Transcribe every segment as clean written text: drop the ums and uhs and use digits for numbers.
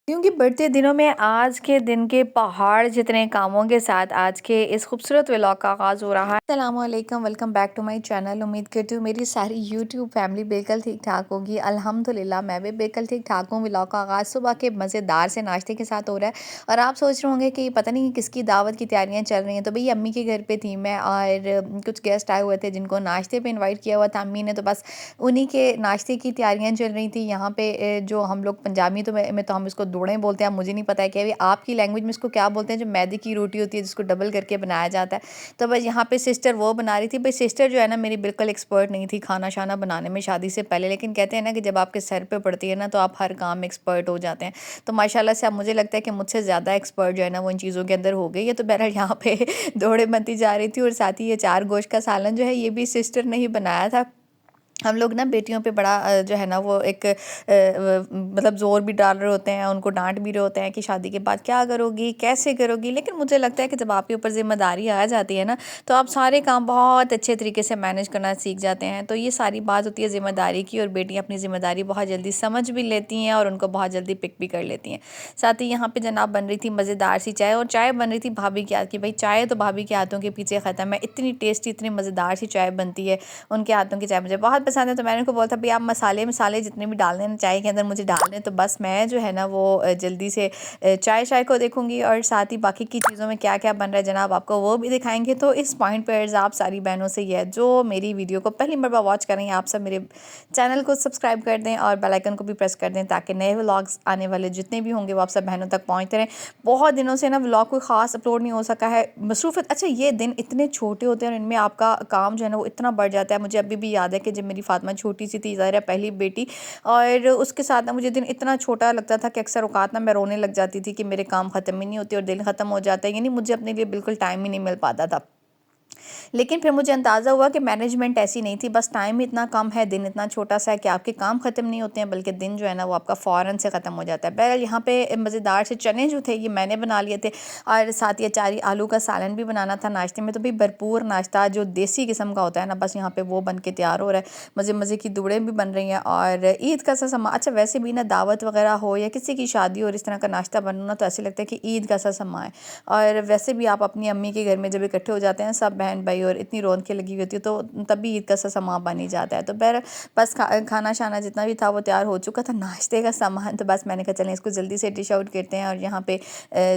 क्योंकि बढ़ते दिनों में आज के दिन के पहाड़ जितने कामों के साथ आज के इस खूबसूरत व्लॉग का आगाज़ हो रहा है। अस्सलामुअलैकुम, welcome back to my channel. उम्मीद करती हूँ मेरी सारी यूट्यूब फैमिली बिल्कुल ठीक ठाक होगी। अल्हम्दुलिल्लाह मैं भी बिल्कुल ठीक ठाक हूँ। व्लॉग का आगाज़ सुबह के मज़ेदार से नाश्ते के साथ हो रहा है और आप सोच रहे होंगे कि पता नहीं किसकी दावत की तैयारियाँ चल रही हैं। तो भई अम्मी के घर पर थी मैं और कुछ गेस्ट आए हुए थे जिनको नाश्ते पर इन्वाइट किया हुआ था अम्मी ने। तो बस उन्हीं के नाश्ते की तैयारियाँ चल रही थी यहाँ पे। जो हम लोग पंजाबी तो में तो हम इसको दोड़े बोलते हैं। मुझे नहीं पता है कि अभी आपकी लैंग्वेज में इसको क्या बोलते हैं, जो मैदे की रोटी होती है जिसको डबल करके बनाया जाता है। तो बस यहाँ पे सिस्टर वो बना रही थी। भाई सिस्टर जो है ना मेरी बिल्कुल एक्सपर्ट नहीं थी खाना शाना बनाने में शादी से पहले, लेकिन कहते हैं ना कि जब आपके सर पे पड़ती है ना तो आप हर काम में एक्सपर्ट हो जाते हैं। तो माशाल्लाह से अब मुझे लगता है कि मुझसे ज़्यादा एक्सपर्ट जो है ना वो इन चीज़ों के अंदर हो गई है। तो बहरहाल यहाँ पे दौड़े बनती जा रही थी और साथ ही ये चार गोश्त का सालन जो है ये भी सिस्टर ने ही बनाया था। हम लोग ना बेटियों पे बड़ा जो है ना वो एक मतलब ज़ोर भी डाल रहे होते हैं, उनको डांट भी रहे होते हैं कि शादी के बाद क्या करोगी, कैसे करोगी। लेकिन मुझे लगता है कि जब आपके ऊपर ज़िम्मेदारी आ जाती है ना तो आप सारे काम बहुत अच्छे तरीके से मैनेज करना सीख जाते हैं। तो ये सारी बात होती है ज़िम्मेदारी की, और बेटियाँ अपनी ज़िम्मेदारी बहुत जल्दी समझ भी लेती हैं और उनको बहुत जल्दी पिक भी कर लेती हैं। साथ ही यहाँ पे जनाब बन रही थी मज़ेदार सी चाय, और चाय बन रही थी भाभी के हाथ की। भाई चाय तो भाभी के हाथों के पीछे ख़त्म है, इतनी टेस्टी इतनी मज़ेदार सी चाय बनती है। उनके हाथों की चाय मुझे बहुत पसंद है। तो मैंने उनको बोला था भई आप मसाले मसाले जितने भी डालने हैं चाय के अंदर मुझे डालने हैं। तो बस मैं जो है ना वो जल्दी से चाय को देखूंगी और साथ ही बाकी की चीज़ों में क्या क्या बन रहा है जनाब आपको वो भी दिखाएंगे। तो इस पॉइंट पर आप सारी बहनों से ये है जो मेरी वीडियो को पहली मरतबा वॉच कर रही हैं, आप सब मेरे चैनल को सब्सक्राइब कर दें और बेल आइकन को भी प्रेस कर दें ताकि नए व्लॉग्स आने वाले जितने भी होंगे वो आप सब बहनों तक पहुँचते रहें। बहुत दिनों से ना व्लॉग कोई ख़ास अपलोड नहीं हो सका है, मसरूफ़ियत। अच्छा ये दिन इतने छोटे होते हैं और इनमें आपका काम जो है ना वो इतना बढ़ जाता है। मुझे अभी भी याद है कि जब मेरी फातिमा छोटी सी थी, ज़ाहिर है पहली बेटी, और उसके साथ ना मुझे दिन इतना छोटा लगता था कि अक्सर औकात ना मैं रोने लग जाती थी कि मेरे काम ख़त्म ही नहीं होते और दिन ख़त्म हो जाता है, यानी मुझे अपने लिए बिल्कुल टाइम ही नहीं मिल पाता था। लेकिन फिर मुझे अंदाज़ा हुआ कि मैनेजमेंट ऐसी नहीं थी, बस टाइम इतना कम है, दिन इतना छोटा सा है कि आपके काम ख़त्म नहीं होते हैं बल्कि दिन जो है ना वो आपका फ़ौरन से ख़त्म हो जाता है। बहरहाल यहाँ पे मज़ेदार से चने जो थे ये मैंने बना लिए थे और साथ ही अचारी आलू का सालन भी बनाना था नाश्ते में। तो भाई भरपूर नाश्ता जो देसी किस्म का होता है ना, बस यहाँ पे वो बन के तैयार हो रहा है। मज़े मज़े की दुड़ें भी बन रही हैं और ईद का सा समा। अच्छा वैसे भी ना दावत वगैरह हो या किसी की शादी हो और इस तरह का नाश्ता बनना तो ऐसे लगता है कि ईद का सा समा है। और वैसे भी आप अपनी अम्मी के घर में जब इकट्ठे हो जाते हैं सब बहन भाई और इतनी रौनकें लगी हुई होती है तो तभी ईद का सा सामान बन ही जाता है। तो बहर बस खाना शाना जितना भी था वो तैयार हो चुका था, नाश्ते का सामान। तो बस मैंने कहा चलें इसको जल्दी से डिश आउट करते हैं। और यहाँ पे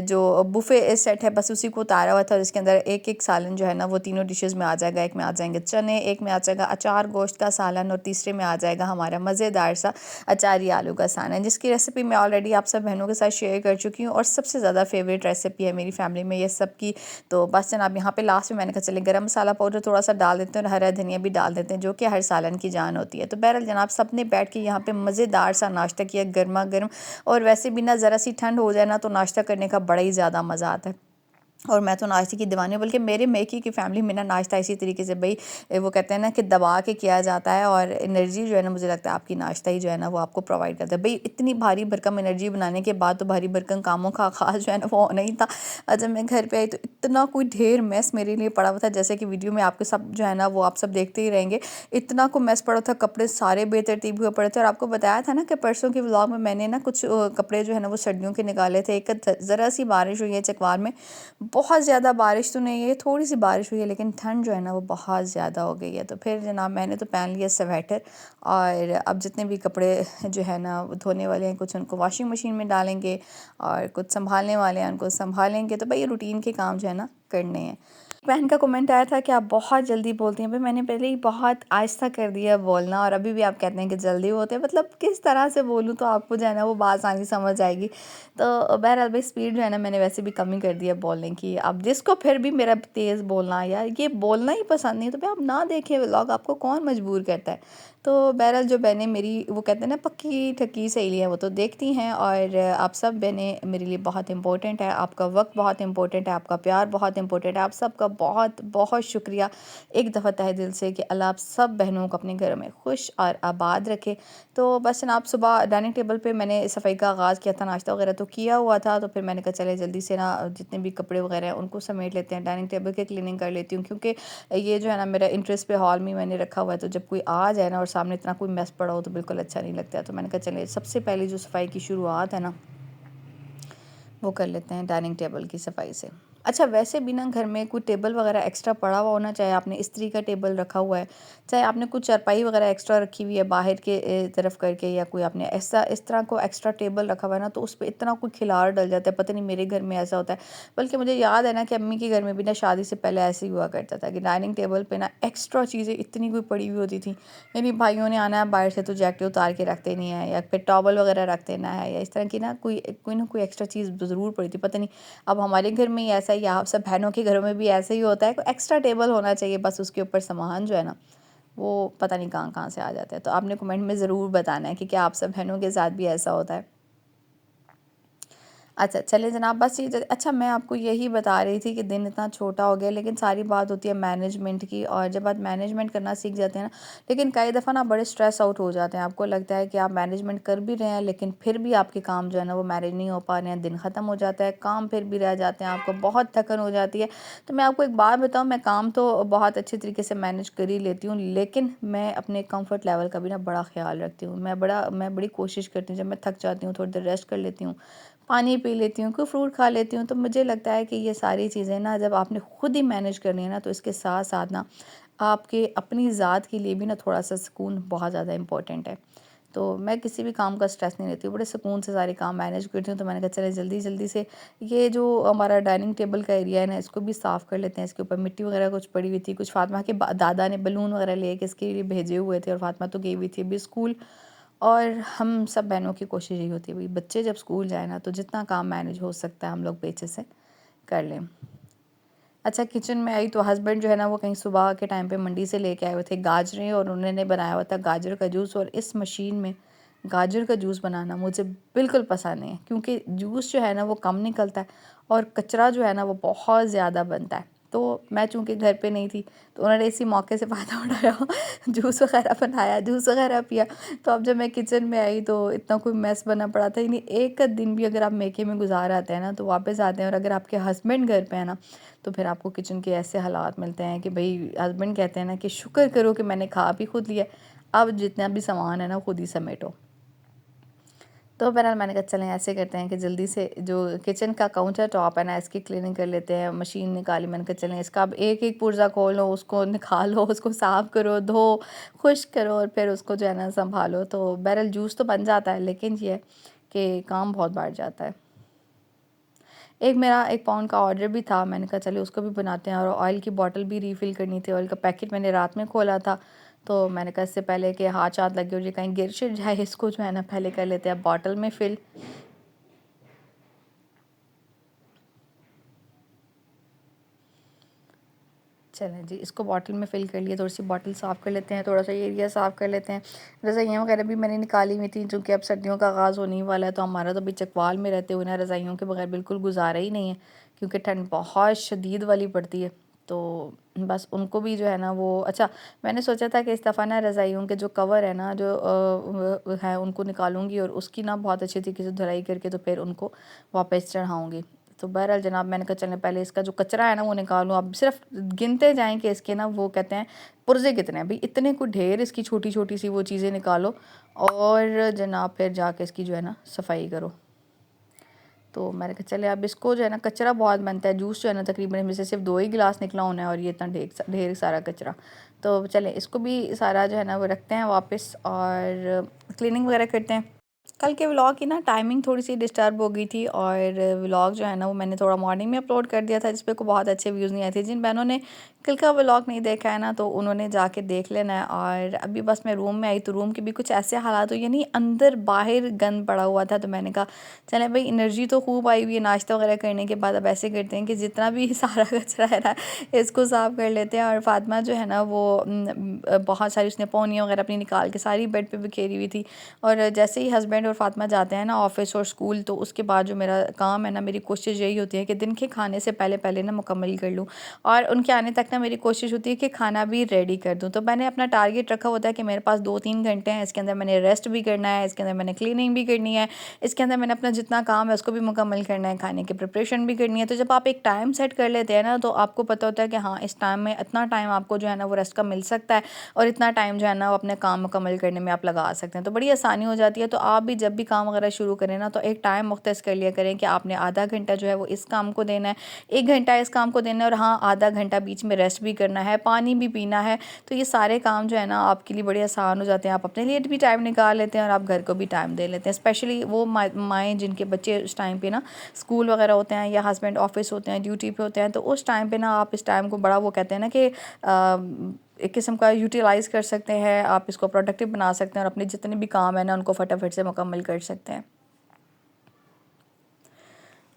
जो बुफे सेट है बस उसी को उतारा हुआ था और इसके अंदर एक एक सालन जो है ना वो तीनों डिशेज़ में आ जाएगा। एक में आ जाएंगे चने, एक में आ जाएगा अचार गोश्त का सालन और तीसरे में आ जाएगा हमारा मज़ेदार सा अचारी आलू का सालन, जिसकी रेसिपी मैं ऑलरेडी आप सब बहनों के साथ शेयर कर चुकी हूँ और सबसे ज़्यादा फेवरेट रेसिपी है मेरी फैमिली में ये सब की। तो बस जनाब यहाँ पे लास्ट में मैंने कहा चले गरम मसाला पाउडर थोड़ा सा डाल देते हैं और हरा धनिया भी डाल देते हैं जो कि हर सालन की जान होती है। तो बहरहाल जनाब सब ने बैठ के यहाँ पे मज़ेदार सा नाश्ता किया गर्मा गर्म। और वैसे भी ना ज़रा सी ठंड हो जाए ना तो नाश्ता करने का बड़ा ही ज़्यादा मज़ा आता है। और मैं तो नाश्ते की दीवानी हूँ, बल्कि मेरे मेकी की फैमिली में ना नाश्ता इसी तरीके से भाई वो कहते हैं ना कि दबा के किया जाता है और एनर्जी जो है ना मुझे लगता है आपकी नाश्ता ही जो है ना वो आपको प्रोवाइड करता है। भाई इतनी भारी भरकम एनर्जी बनाने के बाद तो भारी भरकम कामों का आगाज़ जो है ना वो होना ही था। जब मैं घर पे आई तो इतना कोई ढेर मैस मेरे लिए पड़ा हुआ था, जैसे कि वीडियो में आपके सब जो है ना वो आप सब देखते ही रहेंगे। इतना को मैस पड़ा था, कपड़े सारे बेतरतीब हुए पड़े थे। और आपको बताया था ना कि परसों के व्लॉग में मैंने ना कुछ कपड़े जो है ना वो सर्दियों के निकाले थे। एक ज़रा सी बारिश हुई है चकवार में, बहुत ज़्यादा बारिश तो नहीं है, थोड़ी सी बारिश हुई है, लेकिन ठंड जो है ना वो बहुत ज़्यादा हो गई है। तो फिर जनाब मैंने तो पहन लिया स्वेटर और अब जितने भी कपड़े जो है ना वो धोने वाले हैं कुछ उनको वॉशिंग मशीन में डालेंगे और कुछ संभालने वाले हैं उनको संभालेंगे। तो भाई रूटीन के काम जो है ना करने हैं। बहन का कमेंट आया था कि आप बहुत जल्दी बोलती हैं। भाई मैंने पहले ही बहुत आहिस्ता कर दिया बोलना और अभी भी आप कहते हैं कि जल्दी बोलते हैं, मतलब किस तरह से बोलूँ तो आपको जो है ना वो बात आसानी समझ आएगी। तो बहरहाल भाई स्पीड जो है ना मैंने वैसे भी कम ही कर दिया बोलने की। अब जिसको फिर भी मेरा तेज़ बोलना यार ये बोलना ही पसंद नहीं तो भाई आप ना देखें व्लॉग, आपको कौन मजबूर करता है। तो बहरहाल जो बहनें मेरी वो कहते हैं ना पक्की ठक्की सहेलियाँ वो तो देखती हैं और आप सब बहनें मेरे लिए बहुत इंपॉर्टेंट है। आपका वक्त बहुत इंपॉर्टेंट है, आपका प्यार बहुत इंपॉर्टेंट है। आप सबका बहुत बहुत शुक्रिया एक दफ़ा तहे दिल से कि अल्लाह आप सब बहनों को अपने घर में खुश और आबाद रखे। तो बस जनाब सुबह डाइनिंग टेबल पे मैंने सफाई का आगाज़ किया था, नाश्ता वगैरह तो किया हुआ था। तो फिर मैंने कहा चले जल्दी से ना जितने भी कपड़े वगैरह हैं उनको समेट लेते हैं, डाइनिंग टेबल की क्लीनिंग कर लेती हूँ क्योंकि ये जो है ना मेरा इंटरेस्ट पे हॉल में मैंने रखा हुआ है। तो जब कोई आ जाए ना और सामने इतना कोई मैस पड़ा हो तो बिल्कुल अच्छा नहीं लगता है। तो मैंने कहा चले सबसे पहले जो सफाई की शुरुआत है ना वो कर लेते हैं डाइनिंग टेबल की सफाई से। अच्छा, वैसे भी ना घर में कोई टेबल वगैरह एक्स्ट्रा पड़ा हुआ होना, चाहे आपने इस्त्री का टेबल रखा हुआ है, चाहे आपने कुछ चारपाई वगैरह एक्स्ट्रा रखी हुई है बाहर के तरफ करके, या कोई आपने ऐसा इस तरह को एक्स्ट्रा टेबल रखा हुआ है ना, तो उस पे इतना कोई खिलार डल जाता है। पता नहीं मेरे घर में ऐसा होता है, बल्कि मुझे याद है ना कि अम्मी के घर में भी ना शादी से पहले ऐसे ही हुआ करता था कि डाइनिंग टेबल पे ना एक्स्ट्रा चीज़ें इतनी कोई पड़ी हुई होती थी। यानी भाइयों ने आना है बाहर से तो जैकेट उतार के रखते नहीं है, या फिर टॉवल वगैरह रख देना है, या इस तरह की ना कोई एक्स्ट्रा चीज़ ज़रूर पड़ी थी। पता नहीं अब हमारे घर में ही ऐसा ही, आप सब बहनों के घरों में भी ऐसे ही होता है, कोई एक्स्ट्रा टेबल होना चाहिए, बस उसके ऊपर सामान जो है ना वो पता नहीं कहाँ कहाँ से आ जाता है। तो आपने कमेंट में ज़रूर बताना है कि क्या आप सब बहनों के साथ भी ऐसा होता है। अच्छा चलिए जनाब, बस ये अच्छा मैं आपको यही बता रही थी कि दिन इतना छोटा हो गया, लेकिन सारी बात होती है मैनेजमेंट की, और जब आप मैनेजमेंट करना सीख जाते हैं ना, लेकिन कई दफ़ा ना बड़े स्ट्रेस आउट हो जाते हैं। आपको लगता है कि आप मैनेजमेंट कर भी रहे हैं, लेकिन फिर भी आपके काम जो है ना वो मैनेज नहीं हो पा रहे हैं, दिन ख़त्म हो जाता है, काम फिर भी रह जाते हैं, आपको बहुत थकन हो जाती है। तो मैं आपको एक बात बताऊँ, मैं काम तो बहुत अच्छे तरीके से मैनेज कर ही लेती हूँ, लेकिन मैं अपने कम्फर्ट लेवल का भी ना बड़ा ख्याल रखती हूँ। मैं बड़ी कोशिश करती हूँ, जब मैं थक जाती हूँ थोड़ी देर रेस्ट कर लेती हूँ, पानी पी लेती हूँ, कोई फ्रूट खा लेती हूँ। तो मुझे लगता है कि ये सारी चीज़ें ना जब आपने खुद ही मैनेज करनी है ना, तो इसके साथ साथ ना आपके अपनी ज़ात के लिए भी ना थोड़ा सा सुकून बहुत ज़्यादा इम्पोर्टेंट है। तो मैं किसी भी काम का स्ट्रेस नहीं लेती हूँ, बड़े सुकून से सारे काम मैनेज करती हूँ। तो मैंने कहा चले जल्दी जल्दी से ये जो हमारा डाइनिंग टेबल का एरिया है ना, इसको भी साफ़ कर लेते हैं। इसके ऊपर मिट्टी वगैरह कुछ पड़ी हुई थी, कुछ फातिमा के दादा ने बलून वगैरह लेके इसके लिए भेजे हुए थे, और फातिमा तो गई हुई थी अभी स्कूल। और हम सब बहनों की कोशिश यही होती है भाई बच्चे जब स्कूल जाए ना, तो जितना काम मैनेज हो सकता है हम लोग पेचे से कर लें। अच्छा, किचन में आई तो हस्बैंड जो है ना वो कहीं सुबह के टाइम पे मंडी से लेके आए हुए थे गाजरें, और उन्होंने बनाया हुआ था गाजर का जूस। और इस मशीन में गाजर का जूस बनाना मुझे बिल्कुल पसंद नहीं है, क्योंकि जूस जो है ना वो कम निकलता है, और कचरा जो है ना वो बहुत ज़्यादा बनता है। तो मैं चूँकि घर पे नहीं थी, तो उन्होंने इसी मौके से फ़ायदा उठाया, जूस वगैरह बनाया, जूस वगैरह पिया। तो अब जब मैं किचन में आई तो इतना कोई मैस बना पड़ा था। यानी एक दिन भी अगर आप मेके में गुजार आते हैं ना, तो वापस आते हैं, और अगर आपके हस्बैंड घर पे है ना, तो फिर आपको किचन के ऐसे हालात मिलते हैं कि भाई हस्बैंड कहते हैं ना कि शुक्र करो कि मैंने खा भी खुद लिया, अब जितना भी सामान है ना खुद ही समेटो। तो बहरहाल मैंने कहा चलें ऐसे करते हैं कि जल्दी से जो किचन का काउंटर टॉप है ना इसकी क्लीनिंग कर लेते हैं। मशीन निकाली, मैंने कहा चलें इसका अब एक एक पुर्जा खोलो, उसको निकालो, उसको साफ़ करो, धो, खुश्क करो, और फिर उसको जो है ना संभालो। तो बहरहाल जूस तो बन जाता है, लेकिन ये है कि काम बहुत बढ़ जाता है। एक मेरा 1 पाउंड का ऑर्डर भी था, मैंने कहा चलिए उसको भी बनाते हैं। और ऑयल की बॉटल भी रीफ़िल करनी थी, ऑयल का पैकेट मैंने रात में खोला था। तो मैंने कहा इससे पहले कि हाथ लगे और ये कहीं गिर शिर जाए, इसको जो है ना पहले कर लेते हैं बॉटल में फ़िल। चलें जी, इसको बॉटल में फ़िल कर लिया, थोड़ी-सी बॉटल साफ़ कर लेते हैं, थोड़ा-सा ये एरिया साफ़ कर लेते हैं। रज़ाइयाँ वगैरह भी मैंने निकाली हुई थी, चूँकि अब सर्दियों का आगाज़ होने ही वाला है, तो हमारा तो अभी चकवाल में रहते हुए ना रज़ाइयों के बगैर बिल्कुल गुज़ारा ही नहीं है, क्योंकि ठंड बहुत शदीद वाली पड़ती है। तो बस उनको भी जो है ना वो अच्छा, मैंने सोचा था कि इस दफ़ा ना रज़ाइयों के जो कवर है ना, जो है उनको निकालूँगी, और उसकी ना बहुत अच्छे तरीके से धुलाई करके तो फिर उनको वापस चढ़ाऊँगी। तो बहरहाल जनाब मैंने कहा चलें पहले इसका जो कचरा है ना वो निकालूँ। अब सिर्फ गिनते जाएं कि इसके ना वो कहते हैं पुर्जे कितने हैं भाई, इतने को ढेर इसकी छोटी छोटी सी वो चीज़ें निकालो, और जनाब फिर जाके इसकी जो है ना सफाई करो। तो मैंने कहा चले अब इसको जो है ना, कचरा बहुत बनता है, जूस जो है ना तकरीबन इनमें से सिर्फ 2 ही गिलास निकला होना है, और ये इतना ढेर सारा कचरा। तो चले इसको भी सारा जो है ना वो रखते हैं वापस, और क्लीनिंग वगैरह करते हैं। कल के व्लॉग की ना टाइमिंग थोड़ी सी डिस्टर्ब हो गई थी, और व्लॉग जो है ना वो मैंने थोड़ा मॉर्निंग में अपलोड कर दिया था, जिस पे को बहुत अच्छे व्यूज़ नहीं आए थे। जिन बहनों ने कल का व्लॉग नहीं देखा है ना, तो उन्होंने जाके देख लेना है। और अभी बस मैं रूम में आई, तो रूम के भी कुछ ऐसे हालात हो, यानी अंदर बाहर गंद पड़ा हुआ था। तो मैंने कहा चले भाई एनर्जी तो खूब आई हुई है नाश्ता वगैरह करने के बाद, अब ऐसे करते हैं कि जितना भी सारा कचरा है ना इसको साफ़ कर लेते हैं। और फातिमा जो है ना वो बहुत सारी उसने पौनियाँ वगैरह अपनी निकाल के सारी बेड पे बिखेरी हुई थी। और जैसे ही हस्बैंड और फातिमा जाते हैं ना ऑफ़िस और स्कूल, तो उसके बाद जो मेरा काम है ना, मेरी कोशिश यही होती है कि दिन के खाने से पहले पहले ना मुकम्मल कर लूँ, और उनके आने तक तक ना मेरी कोशिश होती है कि खाना भी रेडी कर दूँ। तो मैंने अपना टारगेट रखा होता है कि मेरे पास 2-3 घंटे हैं, इसके अंदर मैंने रेस्ट भी करना है, इसके अंदर मैंने क्लीनिंग भी करनी है, इसके अंदर मैंने अपना जितना काम है उसको भी मुकम्मल करना है, खाने की प्रिपरेशन भी करनी है। तो जब आप एक टाइम सेट कर लेते हैं ना, तो आपको पता होता है कि हाँ, इस टाइम में इतना टाइम आपको जो है ना वो रेस्ट का मिल सकता है और इतना टाइम जो है ना वो अपने काम मुकम्मल करने में आप लगा सकते हैं। तो बड़ी आसानी हो जाती है। तो आप भी जब भी काम वगैरह शुरू करें ना, तो एक टाइम मुख्तस कर लिया करें कि आपने आधा घंटा जो है वो इस काम को देना है, 1 घंटा इस काम को देना है और हाँ, आधा घंटा बीच में रेस्ट भी करना है, पानी भी पीना है। तो ये सारे काम जो है ना आपके लिए बड़े आसान हो जाते हैं। आप अपने लिए भी टाइम निकाल लेते हैं और आप घर को भी टाइम दे लेते हैं। स्पेशली वो माएँ जिनके बच्चे उस टाइम पे ना स्कूल वगैरह होते हैं या हस्बैंड ऑफिस होते हैं, ड्यूटी पे होते हैं, तो उस टाइम पे ना आप इस टाइम को बड़ा वो कहते हैं ना कि एक किस्म का यूटिलाइज़ कर सकते हैं, आप इसको प्रोडक्टिव बना सकते हैं और अपने जितने भी काम है ना उनको फटाफट से मुकम्मल कर सकते हैं।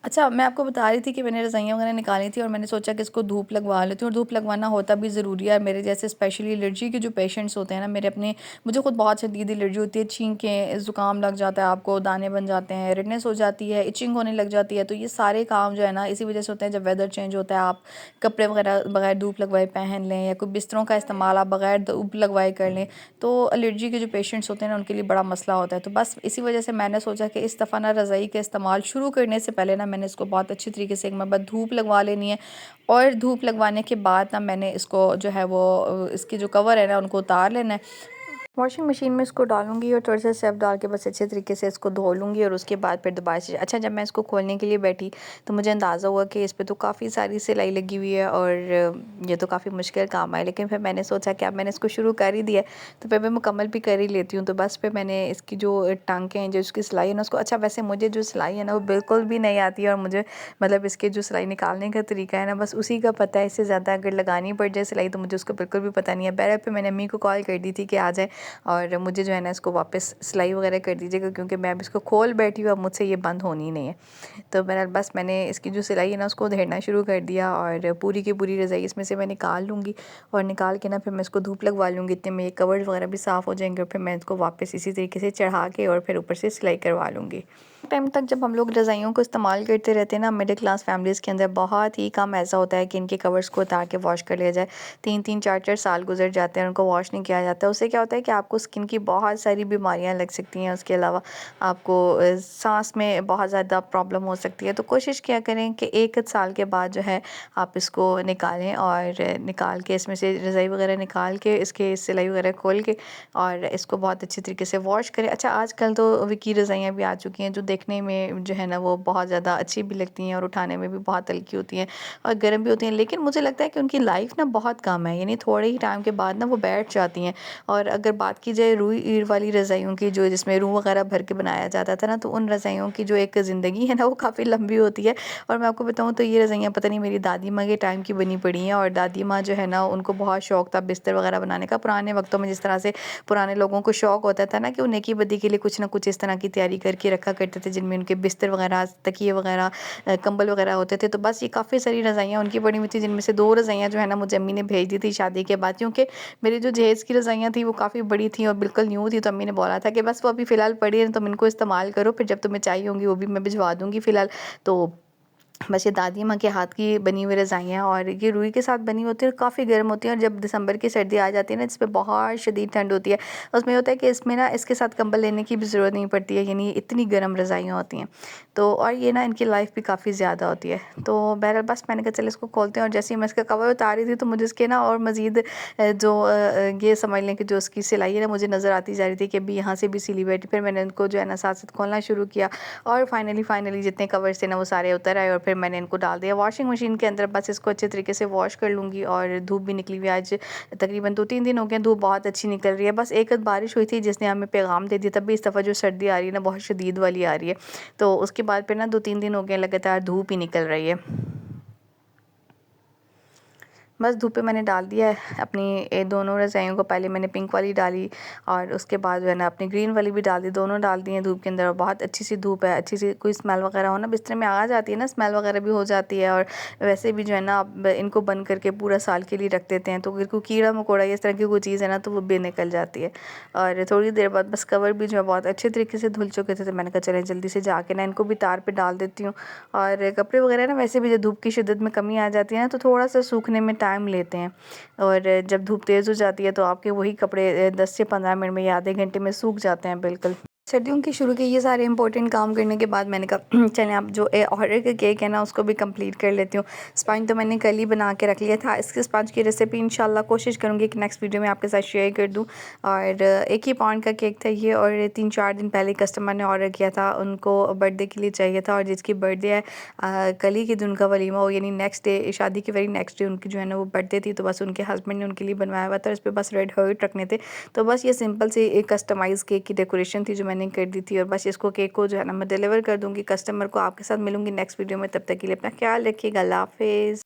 अच्छा, मैं आपको बता रही थी कि मैंने रज़ाइयाँ वगैरह निकाली थी और मैंने सोचा कि इसको धूप लगवा लेती हूँ, और धूप लगवाना होता भी ज़रूरी है। मेरे जैसे स्पेशली एलर्जी के जो पेशेंट्स होते हैं ना, मुझे खुद बहुत शदीद एलर्जी होती है, छींकें, ज़ुकाम लग जाता है, आपको दाने बन जाते हैं, रेडनेस हो जाती है, इचिंग होने लग जाती है। तो ये सारे काम जो है ना इसी वजह से होते हैं। जब वेदर चेंज होता है, आप कपड़े वगैरह बगैर धूप लगवाए पहन लें या कोई बिस्तरों का इस्तेमाल आप बगैर धूप लगवाए कर लें, तो एलर्जी के जो पेशेंट्स होते हैं ना उनके लिए बड़ा मसला होता है। तो बस इसी वजह से मैंने सोचा कि इस दफ़ा ना रज़ाई का इस्तेमाल शुरू करने से पहले ना मैंने इसको बहुत अच्छी तरीके से एक मरतबा धूप लगवा लेनी है, और धूप लगवाने के बाद ना मैंने इसको जो है वो इसके जो कवर है ना उनको उतार लेना है। वॉशिंग मशीन में इसको डालूंगी और थोड़ा सा सर्फ डाल के बस अच्छे तरीके से इसको धो लूँगी, और उसके बाद फिर दोबारा से अच्छा, जब मैं इसको खोलने के लिए बैठी तो मुझे अंदाज़ा हुआ कि इस पे तो काफ़ी सारी सिलाई लगी हुई है और ये तो काफ़ी मुश्किल काम है। लेकिन फिर मैंने सोचा कि अब मैंने इसको शुरू कर ही दिया है तो फिर मैं मुकम्मल भी कर ही लेती हूँ। तो बस फिर मैंने इसकी जो टांकें हैं, जो इसकी सिलाई है ना उसको, अच्छा वैसे मुझे जो सिलाई है ना वो बिल्कुल भी नहीं आती है, और मुझे मतलब इसके जो सिलाई निकालने का तरीका है ना बस उसी का पता है। इससे ज़्यादा अगर लगानी पड़ जाए सिलाई तो मुझे उसको बिल्कुल भी पता नहीं है। बहरहाल फिर मैंने अम्मी को कॉल कर दी थी कि आ जाए और मुझे जो है ना इसको वापस सिलाई वगैरह कर दीजिएगा, क्योंकि मैं अब इसको खोल बैठी हूँ, अब मुझसे ये बंद होनी नहीं है। तो बहरहाल बस मैंने इसकी जो सिलाई है ना उसको उधेड़ना शुरू कर दिया, और पूरी की पूरी रज़ाई इसमें से मैं निकाल लूँगी, और निकाल के ना फिर मैं इसको धूप लगवा लूँगी। इतने में ये कवर्स वगैरह भी साफ़ हो जाएंगे, और फिर मैं इसको वापस इसी तरीके से चढ़ा के और फिर ऊपर से सिलाई करवा लूँगी। टाइम तक जब हम लोग रज़ाइयों को इस्तेमाल करते रहते हैं ना, मिडिल क्लास फैमिलीज़ के अंदर बहुत ही कम ऐसा होता है कि इनके कवर्स को उतार के वॉश कर लिया जाए। 3-3 4-4 साल गुजर जाते हैं, उनको वॉश नहीं किया जाता। उससे क्या होता है कि आपको स्किन की बहुत सारी बीमारियां लग सकती हैं। उसके अलावा आपको सांस में बहुत ज़्यादा प्रॉब्लम हो सकती है। तो कोशिश किया करें कि 1 साल के बाद जो है आप इसको निकालें, और निकाल के इसमें से रज़ाई वगैरह निकाल के इसके सिलाई वगैरह खोल के और इसको बहुत अच्छी तरीके से वॉश करें। अच्छा, आजकल तो विकी रज़ाइयाँ भी आ चुकी हैं जो देखने में जो है ना वो बहुत ज़्यादा अच्छी भी लगती हैं और उठाने में भी बहुत हल्की होती हैं और गर्म भी होती हैं। लेकिन मुझे लगता है कि उनकी लाइफ ना बहुत कम है, यानी थोड़े ही टाइम के बाद ना वो बैठ जाती हैं। और अगर बात की जाए रुई ईर वाली रज़ाइयों की, जो जिसमें रूह वगैरह भर के बनाया जाता था ना, तो उन रज़ाइयों की जो एक ज़िंदगी है ना वो काफ़ी लंबी होती है। और मैं आपको बताऊँ तो ये रज़ाइयाँ पता नहीं मेरी दादी माँ के टाइम की बनी पड़ी हैं, और दादी माँ जो है ना उनको बहुत शौक था बिस्तर वगैरह बनाने का। पुराने वक्तों में जिस तरह से पुराने लोगों को शौक होता था ना कि वो नेकी बदी के लिए कुछ ना कुछ इस तरह की तैयारी करके रखा करते थे, जिनमें उनके बिस्तर वगैरह, तकिए वगैरह, कंबल वगैरह होते थे। तो बस ये काफ़ी सारी रज़ाइयाँ उनकी पड़ी हुई थी, जिनमें से 2 रज़ाइयाँ जो है ना मुझे अम्मी ने भेज दी थी शादी के बाद, क्योंकि मेरी जो जहेज़ की रज़ाइयाँ थी वो काफ़ी बड़ी थी और बिल्कुल न्यू थी। तो अम्मी ने बोला था कि बस वो अभी फ़िलहाल पड़ी है, तुम इनको इस्तेमाल करो, फिर जब तुम्हें चाहिए होंगी वो भी मैं भिजवा दूँगी। फ़िलहाल तो बस ये दादी माँ के हाथ की बनी हुई रज़ाइयाँ, और ये रुई के साथ बनी होती है और काफ़ी गर्म होती हैं। और जब दिसंबर की सर्दी आ जाती है ना, जिसमें बहुत शदीद ठंड होती है, उसमें होता है कि इसमें ना इसके साथ कंबल लेने की भी ज़रूरत नहीं पड़ती है, यानी इतनी गर्म रज़ाइयाँ होती हैं। तो और ये ना इनकी लाइफ भी काफ़ी ज़्यादा होती है। तो बहरहाल बस मैंने कहा चलो इसको खोलते हैं, और जैसे ही मैं इसका कवर उतार रही थी तो मुझे इसके ना और मज़ीद ये समझ लें कि जो उसकी सिलाई है ना मुझे नज़र आती जा रही थी कि अभी यहाँ से भी सिली बैठी। फिर मैंने इनको जो है ना साथ साथ खोलना शुरू किया, और फाइनली जितने कवर्स थे ना वो सारे उतर आए, और फिर मैंने इनको डाल दिया वॉशिंग मशीन के अंदर। बस इसको अच्छे तरीके से वॉश कर लूँगी, और धूप भी निकली हुई है। आज तकरीबन 2-3 दिन हो गए, धूप बहुत अच्छी निकल रही है। बस एक आध बारिश हुई थी जिसने हमें पैगाम दे दिया, तब भी इस दफ़ा जो सर्दी आ रही है ना बहुत शदीद वाली आ रही है। तो उसके बाद फिर ना 2-3 दिन हो गए लगातार धूप ही निकल रही है। बस धूप पे मैंने डाल दिया है अपनी दोनों रज़ाइयों को। पहले मैंने पिंक वाली डाली, और उसके बाद जो है ना अपनी ग्रीन वाली भी डाल दी, दोनों डाल दी हैं धूप के अंदर। और बहुत अच्छी सी धूप है, अच्छी सी कोई स्मेल वगैरह हो ना बिस्तर में आ जाती है ना, स्मेल वगैरह भी हो जाती है। और वैसे भी जो है ना आप इनको बंद करके पूरा साल के लिए रख देते हैं, तो अगर कोई कीड़ा मकोड़ा इस तरह की कोई चीज़ है ना तो वो भी निकल जाती है। और थोड़ी देर बाद बस कवर भी जो है बहुत अच्छे तरीके से धुल चुके थे, तो मैंने कहा चलें जल्दी से जाके ना इनको भी तार पे डाल देती हूँ। और कपड़े वगैरह ना वैसे भी जो धूप की शिद्दत में कमी आ जाती है ना तो थोड़ा सा सूखने में टाइम लेते हैं और जब धूप तेज़ हो जाती है तो आपके वही कपड़े 10 से 15 मिनट में या आधे घंटे में सूख जाते हैं बिल्कुल। सर्दियों के शुरू के ये सारे इंपॉर्टेंट काम करने के बाद मैंने कहा चलें आप जो ऑर्डर का केक है ना उसको भी कंप्लीट कर लेती हूँ। स्पंज तो मैंने कल ही बना के रख लिया था। इसके स्पंज की रेसिपी इंशाल्लाह कोशिश करूँगी कि नेक्स्ट वीडियो में आपके साथ शेयर कर दूँ। और 1 ही पाउंड का केक था ये और 3-4 दिन पहले कस्टमर ने ऑर्डर किया था, उनको बर्थडे के लिए चाहिए था और जिसकी बर्थडे है कल ही के दिन उनका वलीमा हो यानी नेक्स्ट डे, शादी के वेरी नेक्स्ट डे उनकी जो है ना वो बर्थडे थी। तो बस उनके हस्बैंड ने उनके लिए बनवाया हुआ था, इस पर बस रेड हार्ट रखने थे। तो बस ये सिंपल से एक कस्टमाइज़ केक की डेकोरेशन थी जो मैंने कर दी थी और बस इसको केक को जो है ना मैं डिलीवर कर दूँगी कस्टमर को। आपके साथ मिलूँगी नेक्स्ट वीडियो में, तब तक के लिए अपना ख्याल रखिएगा। अल्लाह हाफ़िज़।